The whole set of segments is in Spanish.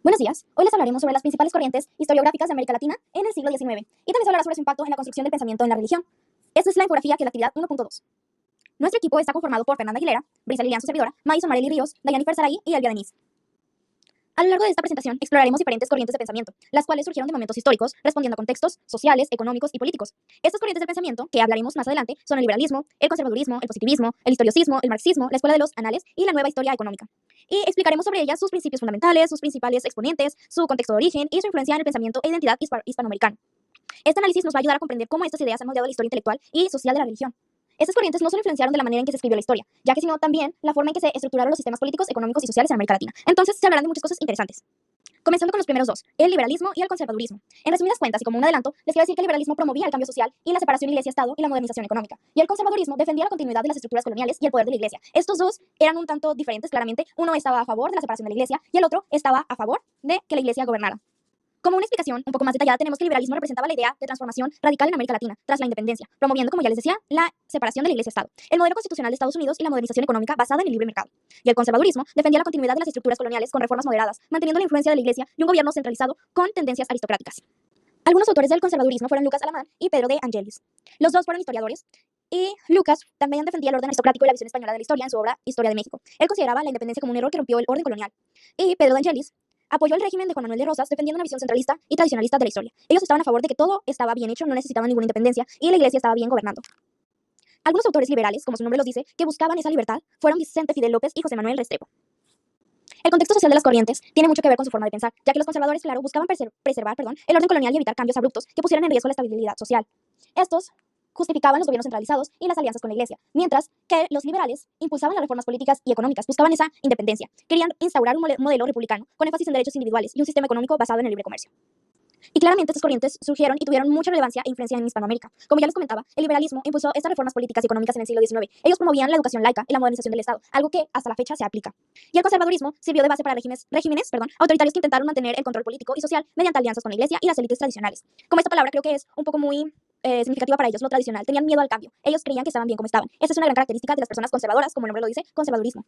Buenos días. Hoy les hablaremos sobre las principales corrientes historiográficas de América Latina en el siglo XIX y también se hablará sobre su impacto en la construcción del pensamiento en la religión. Esta es la infografía que es la actividad 1.2. Nuestro equipo está conformado por Fernanda Aguilera, Brisa Lilian, su servidora, Maíz Omarely Ríos, Dayani Fersaray y Elvia Denise. A lo largo de esta presentación exploraremos diferentes corrientes de pensamiento, las cuales surgieron de momentos históricos, respondiendo a contextos sociales, económicos y políticos. Estas corrientes de pensamiento, que hablaremos más adelante, son el liberalismo, el conservadurismo, el positivismo, el historicismo, el marxismo, la escuela de los anales y la nueva historia económica. Y explicaremos sobre ellas sus principios fundamentales, sus principales exponentes, su contexto de origen y su influencia en el pensamiento e identidad hispanoamericano. Este análisis nos va a ayudar a comprender cómo estas ideas han moldeado la historia intelectual y social de la religión. Estas corrientes no solo influenciaron de la manera en que se escribió la historia, ya que sino también la forma en que se estructuraron los sistemas políticos, económicos y sociales en América Latina. Entonces se hablarán de muchas cosas interesantes. Comenzando con los primeros dos, el liberalismo y el conservadurismo. En resumidas cuentas y como un adelanto, les quiero decir que el liberalismo promovía el cambio social y la separación iglesia-estado y la modernización económica. Y el conservadurismo defendía la continuidad de las estructuras coloniales y el poder de la iglesia. Estos dos eran un tanto diferentes, claramente. Uno estaba a favor de la separación de la iglesia y el otro estaba a favor de que la iglesia gobernara. Como una explicación un poco más detallada, tenemos que el liberalismo representaba la idea de transformación radical en América Latina tras la independencia, promoviendo, como ya les decía, la separación de la iglesia-estado, el modelo constitucional de Estados Unidos y la modernización económica basada en el libre mercado. Y el conservadurismo defendía la continuidad de las estructuras coloniales con reformas moderadas, manteniendo la influencia de la iglesia y un gobierno centralizado con tendencias aristocráticas. Algunos autores del conservadurismo fueron Lucas Alamán y Pedro de Angelis. Los dos fueron historiadores, y Lucas también defendía el orden aristocrático y la visión española de la historia en su obra Historia de México. Él consideraba la independencia como un error que rompió el orden colonial. Y Pedro de Angelis apoyó el régimen de Juan Manuel de Rosas, defendiendo una visión centralista y tradicionalista de la historia. Ellos estaban a favor de que todo estaba bien hecho, no necesitaban ninguna independencia y la iglesia estaba bien gobernando. Algunos autores liberales, como su nombre los dice, que buscaban esa libertad, fueron Vicente Fidel López y José Manuel Restrepo. El contexto social de las corrientes tiene mucho que ver con su forma de pensar, ya que los conservadores, claro, buscaban preservar el orden colonial y evitar cambios abruptos que pusieran en riesgo la estabilidad social. Estos justificaban los gobiernos centralizados y las alianzas con la iglesia, mientras que los liberales impulsaban las reformas políticas y económicas, buscaban esa independencia, querían instaurar un modelo republicano con énfasis en derechos individuales y un sistema económico basado en el libre comercio. Y claramente estas corrientes surgieron y tuvieron mucha relevancia e influencia en Hispanoamérica. Como ya les comentaba, el liberalismo impulsó estas reformas políticas y económicas en el siglo XIX. Ellos promovían la educación laica y la modernización del Estado, algo que hasta la fecha se aplica. Y el conservadurismo sirvió de base para regímenes autoritarios que intentaron mantener el control político y social mediante alianzas con la iglesia y las élites tradicionales. Como esta palabra creo que es un poco muy significativa para ellos, lo tradicional. Tenían miedo al cambio. Ellos creían que estaban bien como estaban. Esta es una gran característica de las personas conservadoras, como el nombre lo dice, conservadurismo.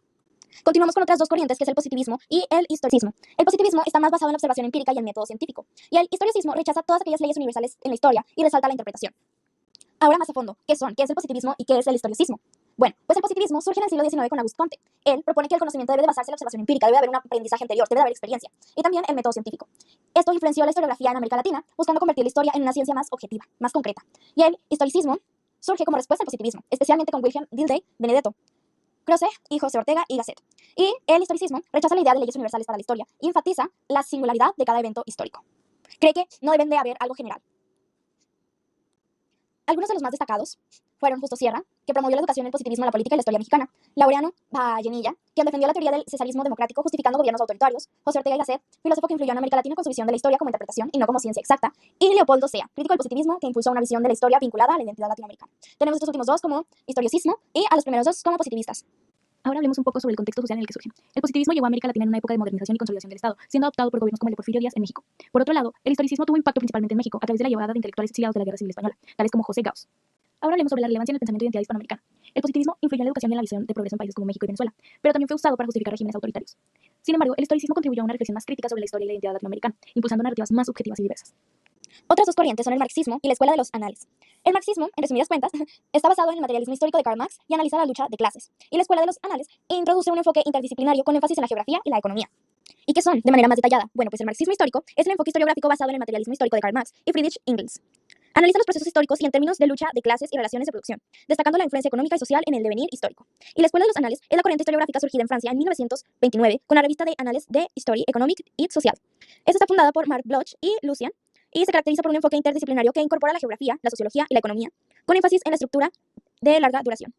Continuamos con otras dos corrientes, que es el positivismo y el historicismo. El positivismo está más basado en la observación empírica y el método científico, y el historicismo rechaza todas aquellas leyes universales en la historia y resalta la interpretación. Ahora más a fondo, ¿qué son? ¿Qué es el positivismo y qué es el historicismo? Bueno, pues el positivismo surge en el siglo XIX con Auguste Comte. Él propone que el conocimiento debe de basarse en la observación empírica, debe de haber un aprendizaje anterior, debe de haber experiencia, y también el método científico. Esto influenció la historiografía en América Latina, buscando convertir la historia en una ciencia más objetiva, más concreta. Y el historicismo surge como respuesta al positivismo, especialmente con Wilhelm Dilthey Benedetto, Croce y José Ortega y Gasset. Y el historicismo rechaza la idea de leyes universales para la historia y enfatiza la singularidad de cada evento histórico. Cree que no deben de haber algo general. Algunos de los más destacados fueron Justo Sierra, que promovió la educación, el positivismo, la política y la historia mexicana; Laureano Vallenilla, quien defendió la teoría del cesarismo democrático justificando gobiernos autoritarios; José Ortega y Gasset, filósofo que influyó en América Latina con su visión de la historia como interpretación y no como ciencia exacta; y Leopoldo Sea, crítico del positivismo que impulsó una visión de la historia vinculada a la identidad latinoamericana. Tenemos estos últimos dos como historicismo y a los primeros dos como positivistas. Ahora hablemos un poco sobre el contexto social en el que surgen. El positivismo llegó a América Latina en una época de modernización y consolidación del Estado, siendo adoptado por gobiernos como el de Porfirio Díaz en México. Por otro lado, el historicismo tuvo impacto principalmente en México a través de la llegada de intelectuales exiliados de la Guerra Civil Española, tales como José Gauss. Ahora hablemos sobre la relevancia en el pensamiento de identidad hispanoamericana. El positivismo influyó en la educación y en la visión de progreso en países como México y Venezuela, pero también fue usado para justificar regímenes autoritarios. Sin embargo, el historicismo contribuyó a una reflexión más crítica sobre la historia y la identidad latinoamericana, impulsando narrativas más subjetivas y diversas. Otras dos corrientes son el marxismo y la escuela de los anales. El marxismo, en resumidas cuentas, está basado en el materialismo histórico de Karl Marx y analiza la lucha de clases. Y la escuela de los anales introduce un enfoque interdisciplinario con énfasis en la geografía y la economía. ¿Y qué son? De manera más detallada. Bueno, pues el marxismo histórico es el enfoque historiográfico basado en el materialismo histórico de Karl Marx y Friedrich Engels. Analiza los procesos históricos y en términos de lucha de clases y relaciones de producción, destacando la influencia económica y social en el devenir histórico. Y la escuela de los anales es la corriente historiográfica surgida en Francia en 1929 con la revista de Annales de Histoire économique et sociale. Esta está fundada por Marc Bloch y Lucien, y se caracteriza por un enfoque interdisciplinario que incorpora la geografía, la sociología y la economía, con énfasis en la estructura de larga duración.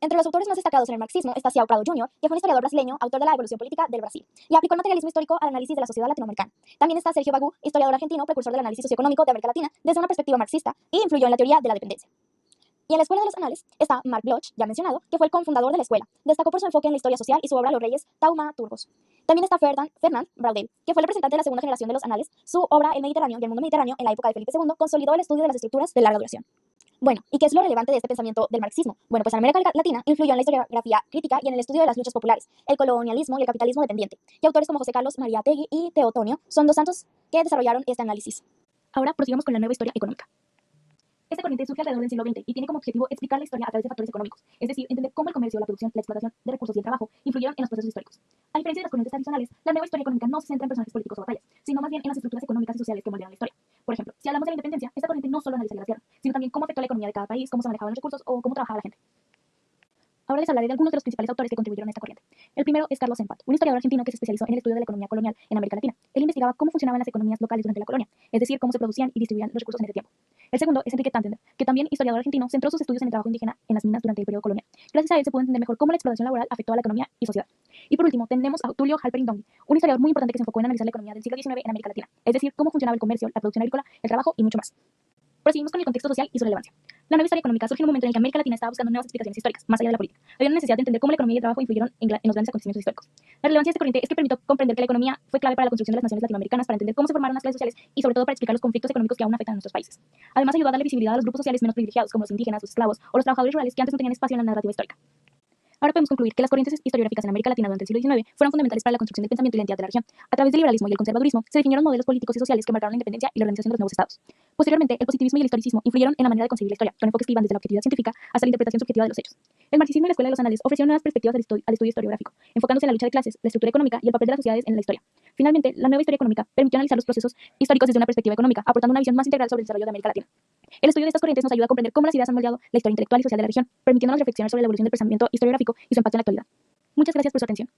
Entre los autores más destacados en el marxismo está Ciao Prado Jr., que fue un historiador brasileño, autor de la evolución política del Brasil, y aplicó el materialismo histórico al análisis de la sociedad latinoamericana. También está Sergio Bagú, historiador argentino, precursor del análisis socioeconómico de América Latina desde una perspectiva marxista, y influyó en la teoría de la dependencia. Y en la escuela de los anales está Marc Bloch, ya mencionado, que fue el cofundador de la escuela. Destacó por su enfoque en la historia social y su obra Los Reyes Taumaturgos. También está Fernand Braudel, que fue el representante de la segunda generación de los anales. Su obra El Mediterráneo y el mundo mediterráneo en la época de Felipe II consolidó el estudio de las estructuras de larga duración. Bueno, ¿y qué es lo relevante de este pensamiento del marxismo? Bueno, pues en América Latina influyó en la historiografía crítica y en el estudio de las luchas populares, el colonialismo y el capitalismo dependiente. Y autores como José Carlos Mariátegui y Teotonio son dos santos que desarrollaron este análisis. Ahora prosigamos con la nueva historia económica. Esta corriente surge alrededor del siglo XX y tiene como objetivo explicar la historia a través de factores económicos, es decir, entender cómo el comercio, la producción, la explotación de recursos y el trabajo influyeron en los procesos históricos. A diferencia de las corrientes tradicionales, la nueva historia económica no se centra en personajes políticos o batallas, sino más bien en las estructuras económicas y sociales que moldean la historia. Por ejemplo, si hablamos de la independencia, esta corriente no solo analizaría las guerras, sino también cómo afectó la economía de cada país, cómo se manejaban los recursos o cómo trabajaba la gente. Ahora les hablaré de algunos de los principales autores que contribuyeron a esta corriente. El primero es Carlos Sempat, un historiador argentino que se especializó en el estudio de la economía colonial en América Latina. Él investigaba cómo funcionaban las economías locales durante la colonia, es decir, cómo se producían y distribuían los recursos en ese tiempo. El segundo es Enrique Tantender, que también historiador argentino, centró sus estudios en el trabajo indígena en las minas durante el periodo colonial. Gracias a él se pudo entender mejor cómo la explotación laboral afectó a la economía y sociedad. Y por último, tenemos a Tulio Halperin Dongi, un historiador muy importante que se enfocó en analizar la economía del siglo XIX en América Latina, es decir, cómo funcionaba el comercio, la producción agrícola, el trabajo y mucho más. Proseguimos con el contexto social y su relevancia. La nueva historia económica surge en un momento en el que América Latina estaba buscando nuevas explicaciones históricas, más allá de la política. Había una necesidad de entender cómo la economía y el trabajo influyeron en los grandes acontecimientos históricos. La relevancia de esta corriente es que permitió comprender que la economía fue clave para la construcción de las naciones latinoamericanas, para entender cómo se formaron las clases sociales y sobre todo para explicar los conflictos económicos que aún afectan a nuestros países. Además ayudó a darle visibilidad a los grupos sociales menos privilegiados, como los indígenas, los esclavos o los trabajadores rurales que antes no tenían espacio en la narrativa histórica. Ahora podemos concluir que las corrientes historiográficas en América Latina durante el siglo XIX fueron fundamentales para la construcción del pensamiento y la identidad de la región. A través del liberalismo y el conservadurismo se definieron modelos políticos y sociales que marcaron la independencia y la organización de los nuevos estados. Posteriormente, el positivismo y el historicismo influyeron en la manera de concebir la historia, con enfoques que iban desde la objetividad científica hasta la interpretación subjetiva de los hechos. El marxismo y la escuela de los anales ofrecieron nuevas perspectivas al estudio historiográfico, enfocándose en la lucha de clases, la estructura económica y el papel de las sociedades en la historia. Finalmente, la nueva historia económica permitió analizar los procesos históricos desde una perspectiva económica, aportando una visión más integral sobre el desarrollo de América Latina. El estudio de estas corrientes nos ayuda a comprender cómo las ideas han moldeado la historia intelectual y social de la región, permitiéndonos reflexionar sobre la evolución del pensamiento historiográfico y su impacto en la actualidad. Muchas gracias por su atención.